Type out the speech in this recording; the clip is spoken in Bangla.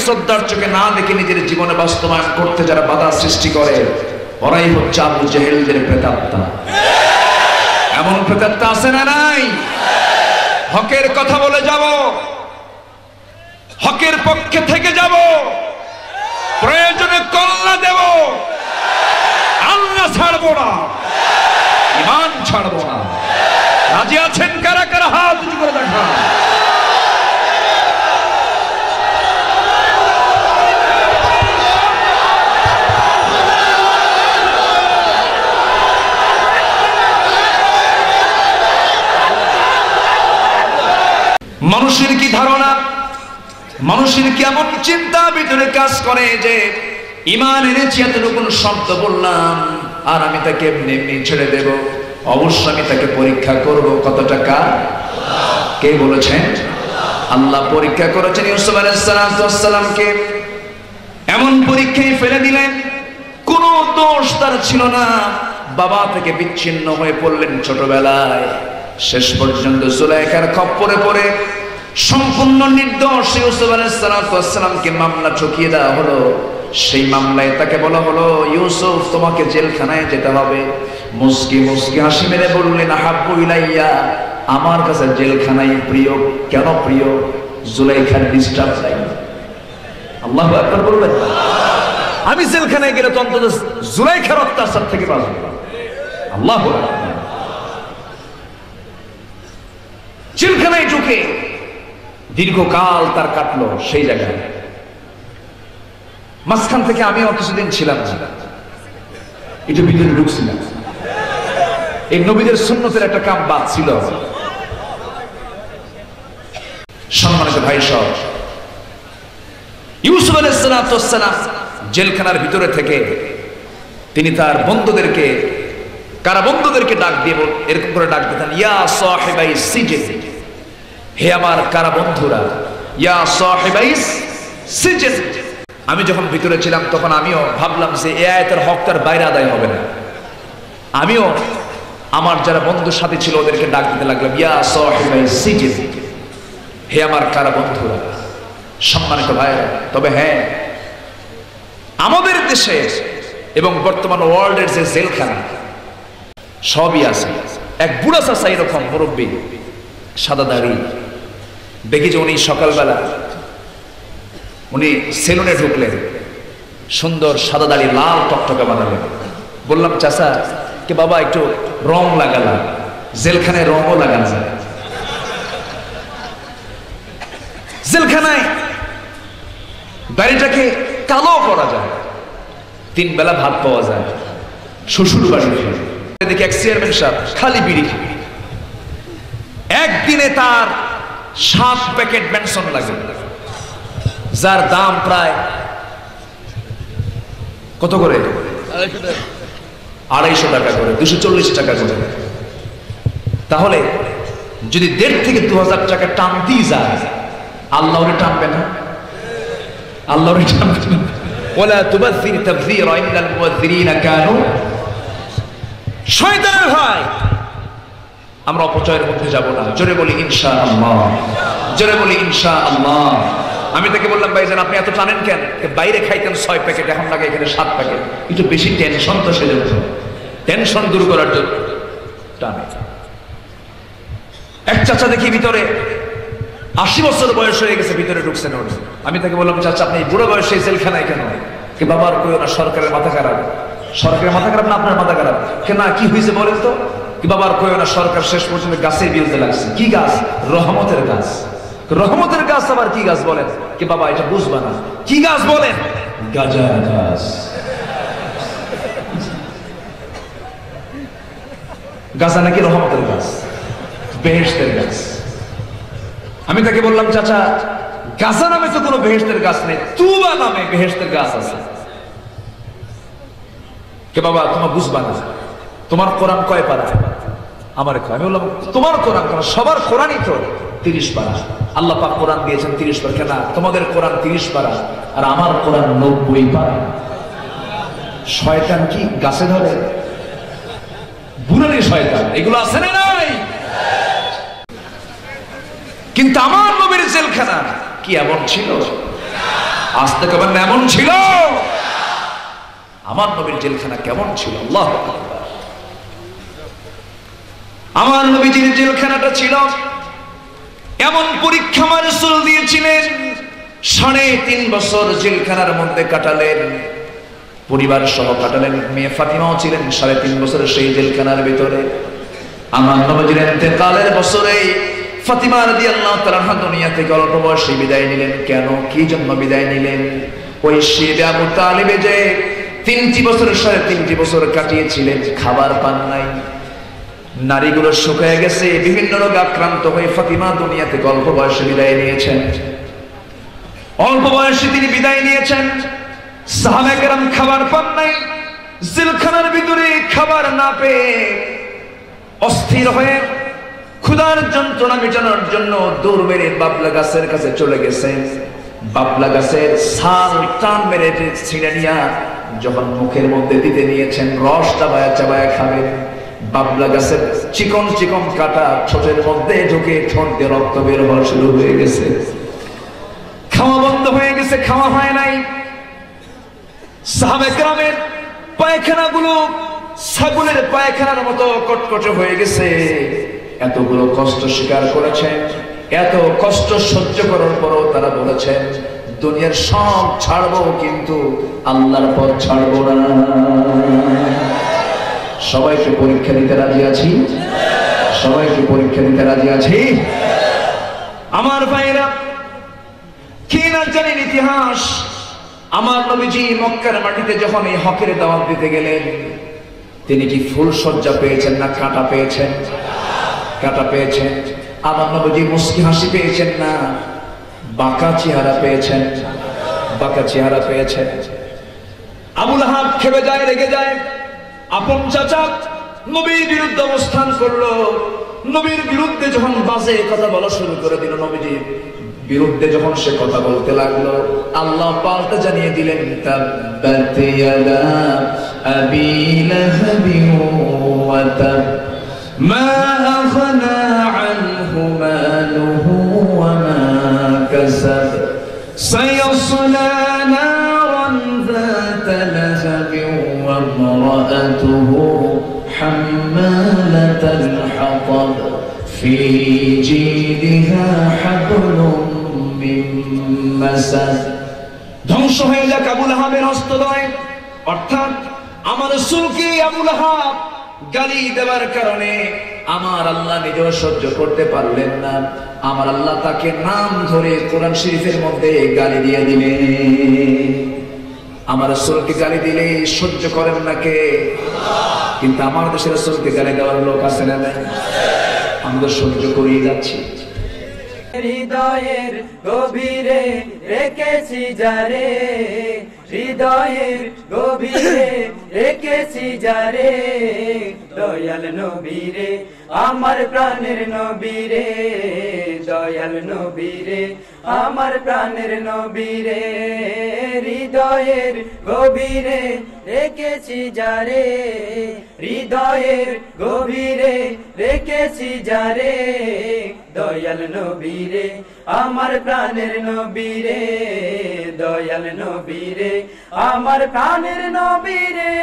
শ্রদ্ধার চোখে না দেখে নিজের জীবনে বাস্তবায়ন করতে যারা বাধা সৃষ্টি করে, ওরাই হচ্ছে আবু জেহেলদের প্রেতাত্মা। এমন প্রেতাত্মা আছে না নাই? হকের কথা বলে যাব, হকের পক্ষে থেকে যাব, প্রয়োজনে কল্লা দেব, আল্লাহ ছাড়বো না, ঈমান ছাড়বো না। রাজি আছেন কারা কারা? হাত উঁচু করে দেখা। মানুষের কি ধারণা, মানুষের কি এমন চিন্তা ভিতরে কাজ করে যে ঈমান এনেছি, এতটুকু শব্দ বললাম আর আমি তাকে এমনি এমনি ছেড়ে দেব? অবশ্যই আমি তাকে পরীক্ষা করব। কত টাকা? কে বলেছেন? আল্লাহ পরীক্ষা করেছেন ইউসুফ আলাইহিস সালামকে। এমন পরীক্ষায় ফেলে দিলেন, কোনো দোষ তার ছিল না। বাবা থেকে বিচ্ছিন্ন হয়ে পড়লেন ছোটবেলায়, শেষ পর্যন্ত জুলাইখার খপ্পরে পড়ে সম্পূর্ণ নির্দোষ ইউসুফ আলাইহিস সালামকে মামলা ঠকিয়ে দেওয়া হলো। সেই মামলায় তাকে বলা হলো, ইউসুফ তোমাকে জেলখানায় যেতে হবে। মুস্কি মুস্কি হাসি মেরে বললেন, আহাব্বু ইলাইয়া, আমার কাছে জেলখানায় প্রিয়। কেন প্রিয়? জুলাইখার ডিস্টার্ব নাই। আল্লাহু আকবার বলবেন। আমি জেলখানায় গেলে তো অন্তত জুলাইখার অত্যাচার থেকে বাঁচব। আল্লাহু আকবার। জেলখানায় ঢুকে দীর্ঘকাল তার কাটলো সেই জায়গায়। মাঝখান থেকে আমিও কিছুদিন ছিলাম, একটু ভিতরে ঢুকছিলাম। এই নবীদের সুন্নতের একটা কাম বাদ ছিল। সম্মানিত ভাই সব, ইউসুফ আলাইহিস সালাম জেলখানার ভিতরে থেকে তিনি তার বন্ধুদেরকে, কারাবন্ধুদেরকে ডাক দিয়ে এরকম করে ডাক দিতেন, ইয়া সাহিবাই সিজন, হে আমার কারাবন্ধুরা, ইয়া সাহিবাই সিজন। আমি যখন ভিতরে ছিলাম তখন আমিও ভাবলাম যে এই আয়াতের হক তার বাইরে আদায় হবে না। আমিও আমার যারা বন্ধুর সাথে ছিল ওদেরকে ডাক দিতে লাগলাম, ইয়া সাহিবাই সিজন, হে আমার কারাবন্ধুরা। সম্মানিত ভাইরা, তবে হ্যাঁ, আমাদের দেশে এবং বর্তমান ওয়ার্ল্ডের যে জেলখানা সবই আছে। এক বুড়া চাচা এরকম মুরব্বী, সাদা দাড়ি, দেখি যে উনি সকালবেলা উনি সেলুনে ঢুকলেন, সুন্দর সাদা দাড়ি লাল টকটকা বানালেন। বললাম, চাচা কে বাবা একটু রং লাগালাম, জেলখানায় রঙও লাগানো যায়। জেলখানায় দাড়িটাকে কালো করা যায়, 3 বেলা ভাত পাওয়া যায়। শ্বশুর বাড়ি দেখি এক চেয়ারম্যান সাহেব খালি বিড়ি খাবে, একদিনে তার 7 প্যাকেট বেনসন লাগে, যার দাম প্রায় কত করে? 250 টাকা করে, 240 টাকা করে। তাহলে যদি 1.5 থেকে 2000 টাকা টানতেই যায়, আল্লাহরে টানবে না? আল্লাহরে টানবে না। ওয়ালা তুবাযির তাবযীরা ইন্নাল মুবাযযিরিনা কানু। শয়তানের ভাই, আমরা অপচয়ের মধ্যে যাব না। জোরে বলি ইনশাআল্লাহ, জোরে বলি ইনশাআল্লাহ। আমি তাকে বললাম, ভাইজান আপনি এত টানেন কেন? বাইরে খাইতেন 6 প্যাকেট, এখন লাগে এখানে 7 প্যাকেট। একটু বেশি টেনশন তো সেজে উঠে, টেনশন দূর করার জন্য টানে। এক চাচা দেখি ভিতরে 80 বছর বয়স হয়ে গেছে, ভিতরে ঢুকছেন। আমি তাকে বললাম, চাচা আপনি বুড়ো বয়সে জেলখানায় কেন? কি বাবার কইও না, সরকারের মাথা খারাপ। সরকারের মাথা খারাপ না আপনার মাথা খারাপ? কেন, কি হয়েছে বলেন তো? কি বাবার কইও না, সরকার শেষ পর্যন্ত গাছের বিরুদ্ধে লাগছে। কি গাছ? রহমতের গাছ। রহমতের গাছ আবার কি গাছ বলেন? কি বাবা এটা বুঝবা না। কি গাছ বলেন? গাজার গাছ। গাছা নাকি রহমতের গাছ, বেহেশতের গাছ। আমি তাকে বললাম, চাচা গাছা নামে তো কোনো বেহেশতের গাছ নেই, তুবা নামে বেহেশতের গাছ আছে। কে বাবা তোমার বুঝবা না, তোমার কোরআন কয় পারা? আমার কয়। আমি বললাম, তোমার কোরআন কেন? সবার কোরআনই তো 30 পারা। আল্লাহ পাক কোরআন দিয়েছেন 30 পারা। কেন? তোমাদের কোরআন 30 পারা আর আমার কোরআন 90 পারা। শয়তান কি গাছে ধরে? বুড়ানি শয়তান, এগুলো আছে না নাই? কিন্তু আমার নবীর জেলখানা কি এমন ছিল? আস্তে কবেন এমন ছিল। আমার নবীর জেলখানা কেমন ছিল, আল্লাহু আকবার। আমার নবীজির জেলখানাটা ছিল এমন পরীক্ষা আমার রাসূল দিয়েছিলেন। 3.5 বছর জেলখানার মধ্যে কাটালেন, পরিবার সহ কাটালেন। মেয়ে ফাতিমাও ছিলেন 3.5 বছরের সেই জেলখানার ভিতরে। আমার নবীজির ইন্তেকালের বছরে ফাতিমা রাদিয়াল্লাহু তাআলা আনহা দুনিয়া থেকে অল্প বয়সে বিদায় নিলেন। কেন, কি জন্য বিদায় নিলেন? ওই শিবে আবু তালিবে যে 3 বছর 3.5 বছর কাটিয়েছিলেন, খাবার পান নাই, নারীগুলো শুকিয়ে গেছে, বিভিন্ন রোগে আক্রান্ত হয়ে ফাতিমা দুনিয়া থেকে অল্প বয়সে বিদায় নিয়েছেন। অল্প বয়সে তিনি বিদায় নিয়েছেন। সাহাবায়ে কেরাম খাবার পান নাই, জেলখানার ভিতরে খাবার না পেয়ে অস্থির হয়ে ক্ষুধার যন্ত্রণা মেটানোর জন্য দৌড় মেরে বাবলা গাছের কাছে চলে গেছেন। বাবলা গাছের ছাল টান মেরে ছিঁড়ে নিয়ে যখন মুখের মধ্যে দিতে নিয়েছেন, রস চাবায়া চাবায়া খাবেন, বাবলা গাছের চিকন চিকন কাটা ঠোঁটের মধ্যে ঢুকে ঠোঁট দিয়ে রক্ত বের হওয়া শুরু হয়ে গেছে। খাওয়া বন্ধ হয়ে গেছে, খাওয়া হয় নাই। সাহাবায়ে কেরামের পায়খানাগুলো ছাগলের পায়খানার মতো কটকটে হয়ে গেছে। এতগুলো কষ্ট স্বীকার করেছেন, এত কষ্ট সহ্য করার পরও তারা বলেছেন দুনিয়ার সব ছাড়বো কিন্তু আল্লাহর পথ ছাড়বো না। সবাইকে পরীক্ষা দিতে রাজি আছি, সবাইকে পরীক্ষা দিতে রাজি আছি। আমার ভাইরা, কি না জানেন ইতিহাস, আমার নবীজি মক্কার মাটিতে যখন এই হকের দাওয়াত দিতে গেলেন, তিনি কি ফুল সজ্জা পেয়েছেন না কাঁটা পেয়েছেন? কাঁটা পেয়েছেন। আমার নবীজি মুস্কি হাসি পেয়েছেন না বাঁকা চেহারা পেয়েছেন? বাঁকা চেহারা পেয়েছেন। আবু লাহাব খেপে যায়, রেগে যায়। আপন চাচা নবীর বিরুদ্ধে অবস্থান করলো, নবীর বিরুদ্ধে যখন বাজে কথা বলা শুরু করে দিল, নবীজির বিরুদ্ধে যখন সে কথা বলতে লাগলো, আল্লাহ পাল্টা জানিয়ে দিলেন তাব্বাত ইয়াদা আবি লাহাবিন ওয়া তাব মা আগনা আনহু মালুহু ওয়া মা কাসাব সায়াসলা নারান যাতা লাহাবিন ওয়া ইমরাআতুহু হাম্মালাতাল হাতাব ফি জিদিহা হাবলুম মিন মাসাদ। ধ্বংস হয়ে যাক আবু লাহাবের হস্তদ্বয়। অর্থাৎ আমার রাসূলকে আবু লাহাব গালি দেওয়ার কারণে আমার আল্লাহ নিজেও সহ্য করতে পারলেন না। আমার আল্লাহ তাকে নাম ধরে কোরআন শরীফের মধ্যে গালি দিয়ে দিলেন। আমার রাসূলকে গালি দিলে সহ্য করেন না কে? কিন্তু আমার দেশের রাসূলকে গালি দেওয়ার লোক আছে না? আমরা সহ্য করেই যাচ্ছি। হৃদয়ের গভীরে রেখেছি যারে, হৃদয়ের গভীরে রেখেছি যারে, দয়াল নবীরে আমার প্রাণের নবীরে, দয়াল নবীরে আমার প্রাণের নবীরে, হৃদয়ের গভীরে রেখেছি যারে, হৃদয়ের গভীরে রেখেছি যারে, দয়াল নবীরে আমার প্রাণের নবীরে, দয়াল নবীরে আমার প্রাণের নবীরে।